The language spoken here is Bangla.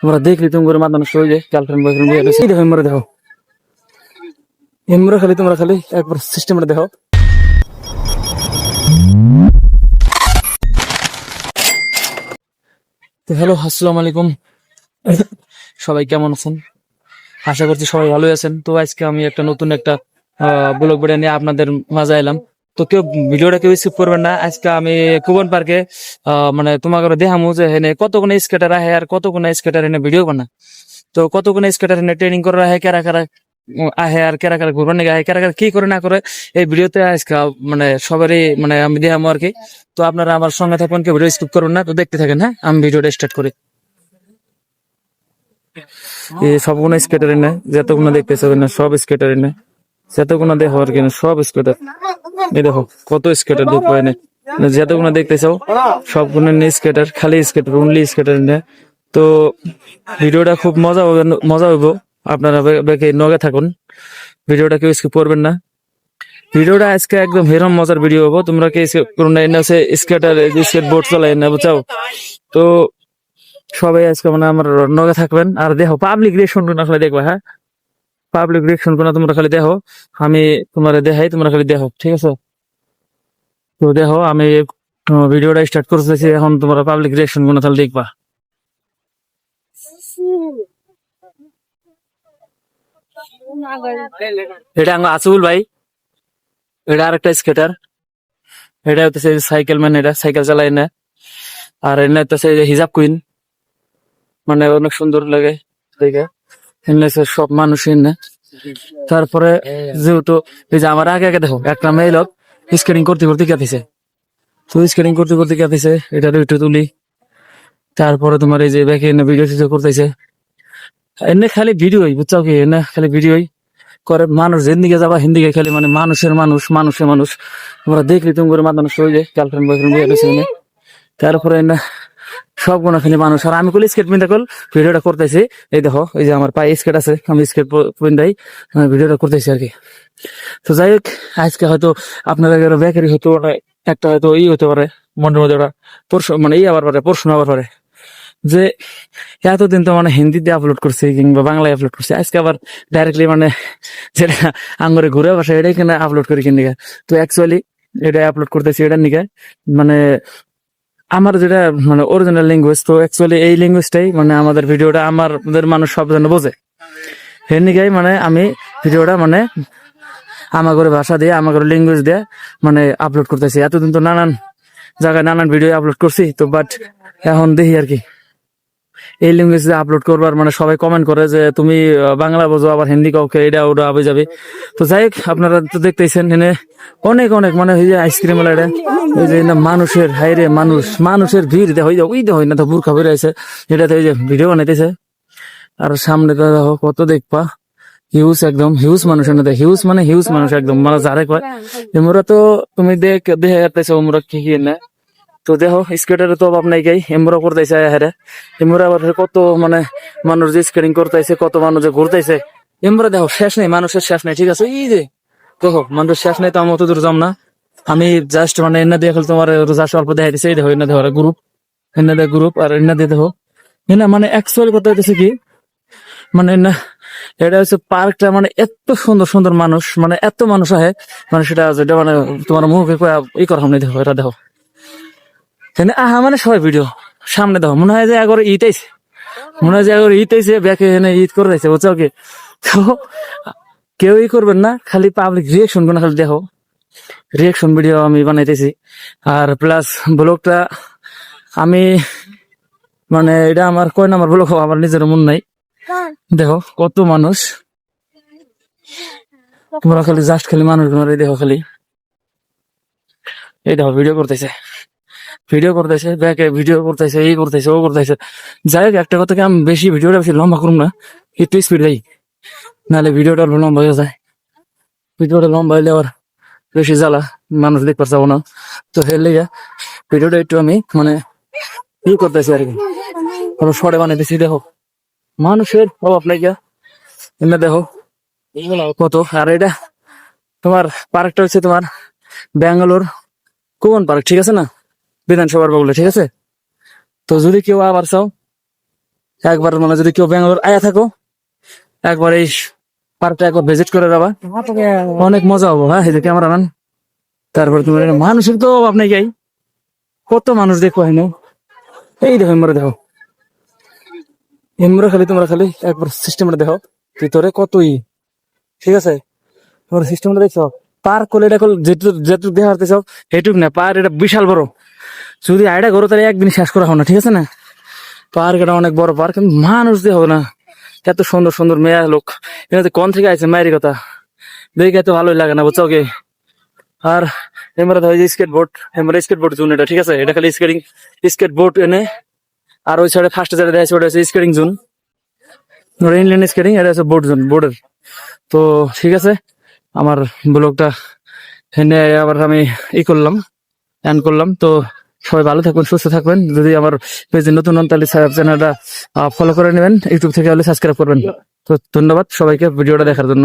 তোমরা দেখলি তুমি করে মাথা নষ্ট হয়ে যায় গার্লফ্রেন্ড বয়ফ্রেন্ড বিয়ে হয়েছে দেখো এমরা দেখো এমরা খালি তোমরা খালি একবার সিস্টেমটা দেখো। তো হ্যালো আসসালামু আলাইকুম, সবাই কেমন আছেন? আশা করছি সবাই ভালোই আছেন। তো আজকে আমি একটা নতুন একটা ব্লগ ভিডিও নিয়ে আপনাদের মাঝে এলাম। তো কেউ ভিডিওটা কেউ স্কিপ করবেন না। আজকে আমি কুবন পার্কে মানে তোমাকে দেখামু যে হেনে কতগুলো স্কেটার আহে আর কতগুলো স্কেটার এনে ভিডিও বানা। তো কতগুলো স্কেটার এনে ট্রেনিং করা আহে, কারা কারা আহে আর কারা কারা ঘুরবার নিয়ে আহে, কারা কারা কি করে না করে এই ভিডিওতে আজকে মানে সবারই মানে আমি দেখামু আর কি। তো আপনারা আমার সঙ্গে থাকবেন, কেউ ভিডিও স্কিপ করবেন না। তো দেখতে থাকেন, হ্যাঁ আমি ভিডিওটা স্টার্ট করি। এই সবগুলো স্কেটার এনে যতগুলো দেখতেছে না সব স্কেটার এনে যতগুলো দেখো আর কি সব স্কেটার। এই দেখো কত স্কেটার দেখবো এনে যতগুলো দেখতেছো সবগুলো স্কেটার, খালি স্কেটার, অনলি স্কেটার এনে। তো ভিডিওটা খুব মজা হবে, মজা হইব। আপনারা বেঁকে নগে থাকুন, ভিডিওটা কেউ স্কিপ করবেন না। ভিডিওটা আজকে একদম হেরম মজার ভিডিও হবো। তোমরা কি করুন না, এনে আছে স্কেটার স্কেট বোর্ড চলাই না বুঝাও। তো সবাই আজকে মানে আমার নগে থাকবেন আর দেখো পাবলিক রিয়েকশন গুলো খালি দেখবা, হ্যাঁ পাবলিক রিয়েকশন গুলো তোমরা খালি দেখো। আমি তোমরা দেখাই, তোমরা খালি দেখো, ঠিক আছে? তো দেখো আমি ভিডিওটা স্টার্ট করতেছি এখন, তোমরা পাবলিক রিয়েকশন গুলো তাহলে দেখবা। এটা আমার আসুল ভাই, এটা আরেকটা স্কেটার, এটা হচ্ছে সাইকেল ম্যান, এটা সাইকেল চালায় না। আর এনে হচ্ছে হিজাব কুইন, মানে অনেক সুন্দর লাগে দেখে। এনে সব মানুষ এনে। তারপরে যেহেতু এই যে আমার আগে আগে দেখো একটা মেয়ে লোক স্কেটিং করতে করতে গেছে। তো স্কেটিং করতে করতে গেছে, এটা একটু তুলি। তারপরে তোমার এই যে ব্যাকে এনে ভিডিও টিডিও করতেছে, এনে খালি ভিডিওই বুঝছো কি, এনে খালি ভিডিওই করে। মানুষ যেদিকে যাবা হিন্দিকে খালি মানে মানুষের মানুষ, মানুষের মানুষ। তোমরা দেখলি তুমি করে মাথা নষ্ট হয়ে যায় গার্লফ্রেন্ড বয়ফ্রেন্ড বিয়ে হয়েছে এনে। তারপরে এনে সবগুলো খালি মানুষ। আর আমি কলি স্কেট পিন দেখল ভিডিওটা করতেছি। এই দেখো এই যে আমার পায়ে স্কেট আছে, আমি স্কেট পিন্দাই ভিডিওটা করতেছি আর কি। তো যাই হোক, আজকে হয়তো আপনাদের বেকারি হয়তো মানে একটা হয়তো ই হতে পারে মনের মধ্যে ওরা প্রশ্ন মানে ই আবার পারে, প্রশ্ন আবার পারে যে এতদিন তো মানে হিন্দিতে আপলোড করছে কিংবা বাংলায় আপলোড করছে, আজকে আবার ডাইরেক্টলি মানে যেটা আঙ্গরে ঘুরে বসে এটাই কিনা আপলোড করি কিনা। তো অ্যাকচুয়ালি এটা আপলোড করতেছি এটার নিকে মানে আমার যেটা মানে অরিজিনাল ল্যাঙ্গুয়েজ। তো অ্যাকচুয়ালি এই ল্যাঙ্গুয়েজটাই মানে আমাদের ভিডিওটা আমাদের মানুষ সব যেন বোঝে, এর নিকেই মানে আমি ভিডিওটা মানে আমাদের ভাষা দিয়ে আমাদের ল্যাঙ্গুয়েজ দিয়ে মানে আপলোড করতেছি। এতদিন তো নানান জায়গায় নানান ভিডিও আপলোড করছি, তো বাট এখন দেখি আর কি এই ল্যাঙ্গুয়েজে আপলোড করবার মানে সবাই কমেন্ট করে যে তুমি বাংলা বোঝো আবার হিন্দি কাউকে, এটা ওটা আবে যাবে। তো যাই হোক, আপনারা তো দেখতেছেন এনে অনেক অনেক মানে ওই যে আইসক্রিম এটা ওই যে মানুষের হাইরে মানুষ, মানুষের ভিড় দেখো ওই দেখো না তো বুরখা বেড়ে আছে, এটাতে ওই যে ভিডিও বানাইতেছে। আর সামনে তো দেখো কত দেখবা হিউজ, একদম হিউজ মানুষ এনে দেয়, হিউজ মানে হিউজ মানুষ একদম মানে যারে কয় এমরা। তো তুমি দেখে যাইতেছো ওমরা কি কি না। তো দেখো স্কেটারের তো অভাব নাই, গাই এমরা করতেছে হেরে এমরা আবার কত মানে মানুষ যে স্কেটিং করতেছে, কত মানুষ যে ঘুরতেছে এমরা দেখো শেষ নেই, মানুষের শেষ নেই, ঠিক আছে? এই যে দেখো মানুষের শেষ নেই, তো আমি অত দূর যাম না। আমি জাস্ট মানে এনে দিয়ে তোমার জাস্ট অল্প দেখাই দিচ্ছি। এই দেখো এনে দেখো গ্রুপ, এনে দেখ গ্রুপ, আর এনে দিয়ে দেখো এনে মানে অ্যাকচুয়ালি কথা হইতেছে কি মানে না, এটা হচ্ছে পার্কটা মানে এত সুন্দর সুন্দর মানুষ, মানে এত মানুষ আহে মানে সেটা যেটা মানে তোমার মুখে ই করা নেই। দেখো এটা দেখো আহা মানে সবাই ভিডিও সামনে দেখো, মনে হয় যে একবার ইটাইছে, মনে হয় যে একবার ইটাইছে ব্যাকে এনে ঈদ করে দিয়েছে বুঝছো কি। তো কেউই করবেন না, খালি পাবলিক রিয়েকশন গুলো খালি দেখো, রিয়েকশন ভিডিও আমি বানাইতেছি। আর প্লাস ব্লগটা আমি মানে এটা আমার কয় নাম্বার ব্লগ আমার নিজের মন নাই। দেখো কত মানুষ, তোমরা খালি জাস্ট খালি মানুষ দেখো খালি। এই দেখো ভিডিও করতেছে, ভিডিও করতেছে ব্যাকে, ভিডিও করতেছে, এই করতেছে ও করতেছে। যাই হোক, একটা কথা কি আমি বেশি ভিডিওটা বেশি লম্বা করুম না, একটু স্পিড দেই, নাহলে ভিডিওটা লম্বা হয়ে যায়। ভিডিওটা লম্বা হইলে আবার বেশি জ্বালা, মানুষ দেখতে পারছাবো না। তো হের লেগে ভিডিওটা একটু আমি মানে ই করতেছি আর কি, শর্টে বানাইতেছি। দেখো মানুষের অভাব নাই গিয়া এমনি দেখো কত। আর এটা তোমার পার্কটা হচ্ছে তোমার ব্যাঙ্গালোর কুবন পার্ক, ঠিক আছে না, বিধানসভার বগলে, ঠিক আছে? তো যদি কেউ আবার চাও একবার মানে যদি কেউ ব্যাঙ্গালোর আয়া থাকো একবার এই পার্কটা একবার ভিজিট করে যাবা, অনেক মজা হবো। হ্যাঁ এই যে ক্যামেরাম্যান, তারপর তোমার এখানে মানুষের তো আপনি যাই কত মানুষ দেখো হেন, এই দেখো এমরা দেখো, এমরা খালি তোমরা খালি একবার সিস্টেমটা দেখো ভিতরে কতই, ঠিক আছে তোমরা সিস্টেমটা দেখছো, পার্ক করলে এটা করলে যেটুক যেটুক দেখা হারতেছ সেটুক না, পার্ক এটা বিশাল বড়, যদি আইডা করো তাহলে একদিন শেষ করা হবে না, ঠিক আছে না। পার্ক এটা অনেক বড় পার্ক, মানুষ দিয়ে হবে না, এত সুন্দর সুন্দর মেয়া লোক, এখানে কোন থেকে আছে মায়ের কথা দেখে এত ভালোই লাগে না বুঝছো কি। আর এমরা ধরো স্কেট বোর্ড, এমরা স্কেট বোর্ড জোন এটা, ঠিক আছে এটা খালি স্কেটিং স্কেট বোর্ড এনে, আর ওই সাইডে ফার্স্টে যেটা দেখা ওটা হচ্ছে স্কেটিং জোন, ইনলাইন স্কেটিং, এটা হচ্ছে বোর্ড জোন বোর্ডের। তো ঠিক আছে, আমার ব্লগটা এনে আবার আমি করলাম, এন্ড করলাম। তো সবাই ভালো থাকবেন, সুস্থ থাকবেন, যদি আমার পেজে নতুন হন তাহলে চ্যানেলটা ফলো করে নেবেন, ইউটিউব থেকে হলে সাবস্ক্রাইব করবেন। তো ধন্যবাদ সবাইকে ভিডিওটা দেখার জন্য।